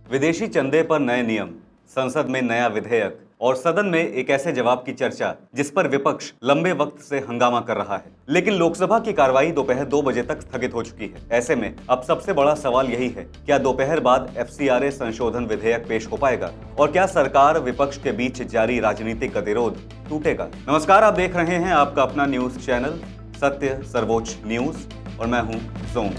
विदेशी चंदे पर नए नियम, संसद में नया विधेयक और सदन में एक ऐसे जवाब की चर्चा जिस पर विपक्ष लंबे वक्त से हंगामा कर रहा है। लेकिन लोकसभा की कार्रवाई दोपहर 2 बजे तक स्थगित हो चुकी है। ऐसे में अब सबसे बड़ा सवाल यही है, क्या दोपहर बाद FCRA संशोधन विधेयक पेश हो पाएगा और क्या सरकार विपक्ष के बीच जारी राजनीतिक गतिरोध टूटेगा। नमस्कार, आप देख रहे हैं आपका अपना न्यूज चैनल सत्य सर्वोच्च न्यूज और मैं हूं सोम।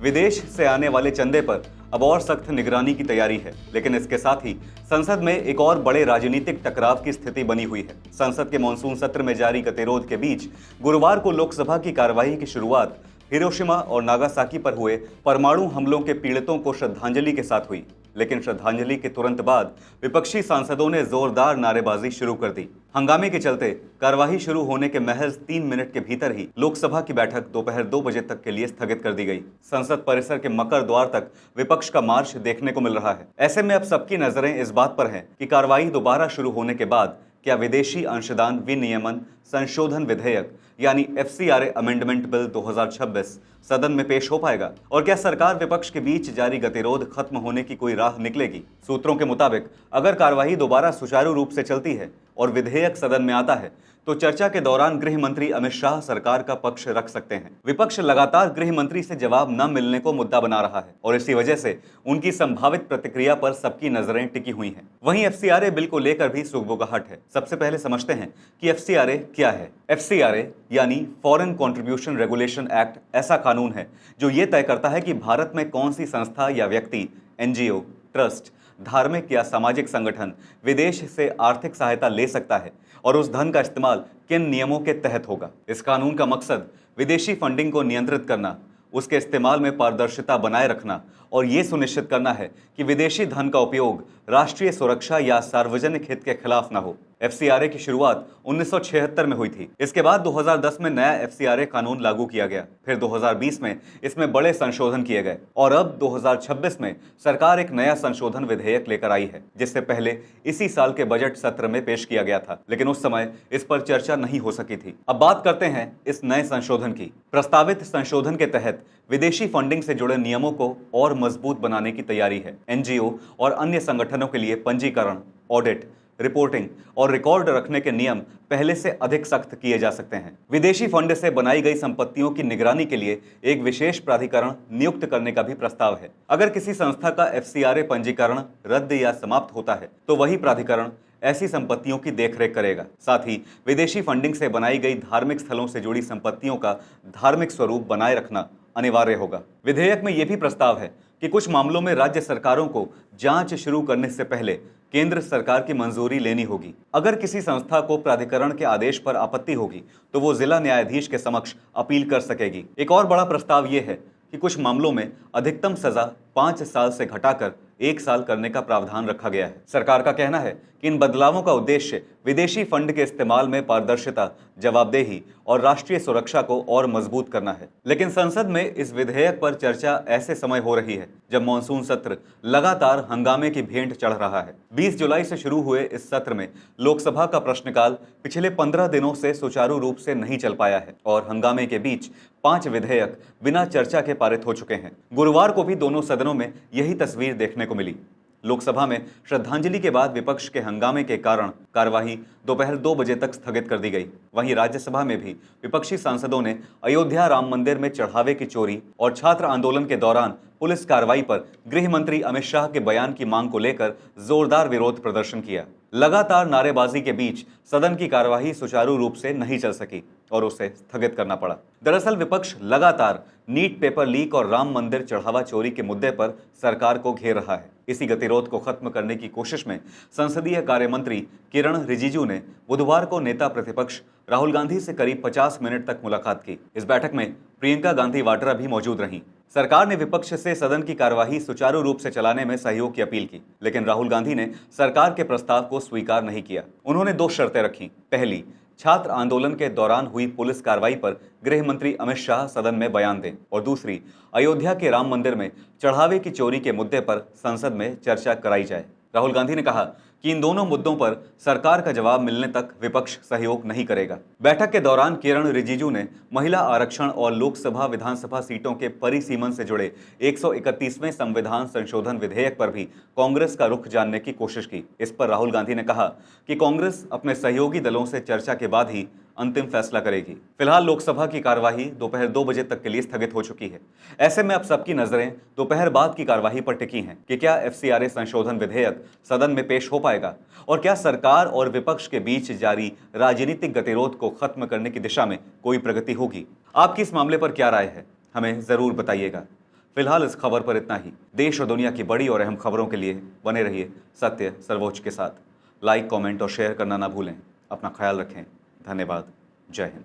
विदेश से आने वाले चंदे पर अब और सख्त निगरानी की तैयारी है, लेकिन इसके साथ ही संसद में एक और बड़े राजनीतिक टकराव की स्थिति बनी हुई है। संसद के मॉनसून सत्र में जारी गतिरोध के बीच गुरुवार को लोकसभा की कार्यवाही की शुरुआत हिरोशिमा और नागासाकी पर हुए परमाणु हमलों के पीड़ितों को श्रद्धांजलि के साथ हुई। लेकिन श्रद्धांजलि के तुरंत बाद विपक्षी सांसदों ने जोरदार नारेबाजी शुरू कर दी। हंगामे के चलते कार्यवाही शुरू होने के महज 3 मिनट के भीतर ही लोकसभा की बैठक दोपहर 2 बजे तक के लिए स्थगित कर दी गई। संसद परिसर के मकर द्वार तक विपक्ष का मार्च देखने को मिल रहा है। ऐसे में अब सबकी नजरें इस बात पर हैं कि कार्यवाही दोबारा शुरू होने के बाद क्या विदेशी अंशदान विनियमन संशोधन विधेयक यानी FCRA अमेंडमेंट बिल 2026 सदन में पेश हो पाएगा और क्या सरकार विपक्ष के बीच जारी गतिरोध खत्म होने की कोई राह निकलेगी। सूत्रों के मुताबिक अगर कार्यवाही दोबारा सुचारू रूप से चलती है और विधेयक सदन में आता है तो चर्चा के दौरान गृह मंत्री अमित शाह सरकार का पक्ष रख सकते हैं। विपक्ष लगातार गृह मंत्री से जवाब न मिलने को मुद्दा बना रहा है और इसी वजह से उनकी संभावित प्रतिक्रिया पर सबकी नजरें टिकी हुई हैं। वहीं FCRA बिल को लेकर भी सुगबुगाहट है। सबसे पहले समझते हैं कि FCRA क्या है। FCRA यानी फॉरेन कंट्रीब्यूशन रेगुलेशन एक्ट ऐसा कानून है जो ये तय करता है कि भारत में कौन सी संस्था या व्यक्ति, NGO, ट्रस्ट, धार्मिक या सामाजिक संगठन विदेश से आर्थिक सहायता ले सकता है और उस धन का इस्तेमाल किन नियमों के तहत होगा। इस कानून का मकसद विदेशी फंडिंग को नियंत्रित करना, उसके इस्तेमाल में पारदर्शिता बनाए रखना और ये सुनिश्चित करना है कि विदेशी धन का उपयोग राष्ट्रीय सुरक्षा या सार्वजनिक हित के खिलाफ न हो। FCRA की शुरुआत 1976 में हुई थी। इसके बाद 2010 में नया FCRA कानून लागू किया गया। फिर 2020 में इसमें बड़े संशोधन किए गए और अब 2026 में सरकार एक नया संशोधन विधेयक लेकर आई है, जिससे पहले इसी साल के बजट सत्र में पेश किया गया था, लेकिन उस समय इस पर चर्चा नहीं हो सकी थी। अब बात करते हैं इस नए संशोधन की। प्रस्तावित संशोधन के तहत विदेशी फंडिंग से जुड़े नियमों को और मजबूत बनाने की तैयारी है। NGO और अन्य संगठनों के लिए पंजीकरण, ऑडिट, रिपोर्टिंग और रिकॉर्ड रखने के नियम पहले से अधिक सख्त किए जा सकते हैं। विदेशी फंड से बनाई गई संपत्तियों की निगरानी के लिए एक विशेष प्राधिकरण नियुक्त करने का भी प्रस्ताव है। अगर किसी संस्था का FCRA पंजीकरण रद्द या समाप्त होता है तो वही प्राधिकरण ऐसी संपत्तियों की देखरेख करेगा। साथ ही विदेशी फंडिंग से बनाई गई धार्मिक स्थलों से जुड़ी संपत्तियों का धार्मिक स्वरूप बनाए रखना अनिवार्य होगा। विधेयक में यह भी प्रस्ताव है कि कुछ मामलों में राज्य सरकारों को जांच शुरू करने से पहले केंद्र सरकार की मंजूरी लेनी होगी। अगर किसी संस्था को प्राधिकरण के आदेश पर आपत्ति होगी तो वो जिला न्यायाधीश के समक्ष अपील कर सकेगी। एक और बड़ा प्रस्ताव ये है कि कुछ मामलों में अधिकतम सजा 5 साल से घटाकर 1 साल करने का प्रावधान रखा गया है। सरकार का कहना है कि इन बदलावों का उद्देश्य विदेशी फंड के इस्तेमाल में पारदर्शिता, जवाबदेही और राष्ट्रीय सुरक्षा को और मजबूत करना है। लेकिन संसद में इस विधेयक पर चर्चा ऐसे समय हो रही है जब मॉनसून सत्र लगातार हंगामे की भेंट चढ़ रहा है। 20 जुलाई से शुरू हुए इस सत्र में लोकसभा का प्रश्नकाल पिछले 15 दिनों से सुचारू रूप से नहीं चल पाया है और हंगामे के बीच 5 विधेयक बिना चर्चा के पारित हो चुके हैं। गुरुवार को भी दोनों सदनों में यही तस्वीर देखने को मिली। लोकसभा में श्रद्धांजलि के बाद विपक्ष के हंगामे के कारण कार्यवाही दोपहर 2 बजे तक स्थगित कर दी गई। वहीं राज्यसभा में भी विपक्षी सांसदों ने अयोध्या राम मंदिर में चढ़ावे की चोरी और छात्र आंदोलन के दौरान पुलिस कार्रवाई पर गृह मंत्री अमित शाह के बयान की मांग को लेकर जोरदार विरोध प्रदर्शन किया। लगातार नारेबाजी के बीच सदन की कार्यवाही सुचारू रूप से नहीं चल सकी और उसे स्थगित करना पड़ा। दरअसल विपक्ष लगातार नीट पेपर लीक और राम मंदिर चढ़ावा चोरी के मुद्दे पर सरकार को घेर रहा है। इसी गतिरोध को खत्म करने की कोशिश में संसदीय कार्य मंत्री किरण रिजिजू ने बुधवार को नेता प्रतिपक्ष राहुल गांधी से करीब 50 मिनट तक मुलाकात की। इस बैठक में प्रियंका गांधी वाड्रा भी मौजूद रहीं। सरकार ने विपक्ष से सदन की कार्यवाही सुचारू रूप से चलाने में सहयोग की अपील की, लेकिन राहुल गांधी ने सरकार के प्रस्ताव को स्वीकार नहीं किया। उन्होंने 2 शर्तें रखी। पहली, छात्र आंदोलन के दौरान हुई पुलिस कार्रवाई पर गृह मंत्री अमित शाह सदन में बयान दें, और दूसरी, अयोध्या के राम मंदिर में चढ़ावे की चोरी के मुद्दे पर संसद में चर्चा कराई जाए। राहुल गांधी ने कहा कि इन दोनों मुद्दों पर सरकार का जवाब मिलने तक विपक्ष सहयोग नहीं करेगा। बैठक के दौरान किरण रिजिजू ने महिला आरक्षण और लोकसभा विधानसभा सीटों के परिसीमन से जुड़े 131वें संविधान संशोधन विधेयक पर भी कांग्रेस का रुख जानने की कोशिश की। इस पर राहुल गांधी ने कहा कि कांग्रेस अपने सहयोगी दलों से चर्चा के बाद ही अंतिम फैसला करेगी। फिलहाल लोकसभा की कार्यवाही दोपहर 2 बजे तक के लिए स्थगित हो चुकी है। ऐसे में अब सबकी नजरें दोपहर बाद की कार्यवाही पर टिकी हैं कि क्या एफसीआरए संशोधन विधेयक सदन में पेश हो पाएगा और क्या सरकार और विपक्ष के बीच जारी राजनीतिक गतिरोध को खत्म करने की दिशा में कोई प्रगति होगी। आपकी इस मामले पर क्या राय है, हमें जरूर बताइएगा। फिलहाल इस खबर पर इतना ही। देश और दुनिया की बड़ी और अहम खबरों के लिए बने रहिए सत्य सर्वोच्च के साथ। लाइक, कमेंट और शेयर करना ना भूलें। अपना ख्याल रखें। धन्यवाद। जय हिंद।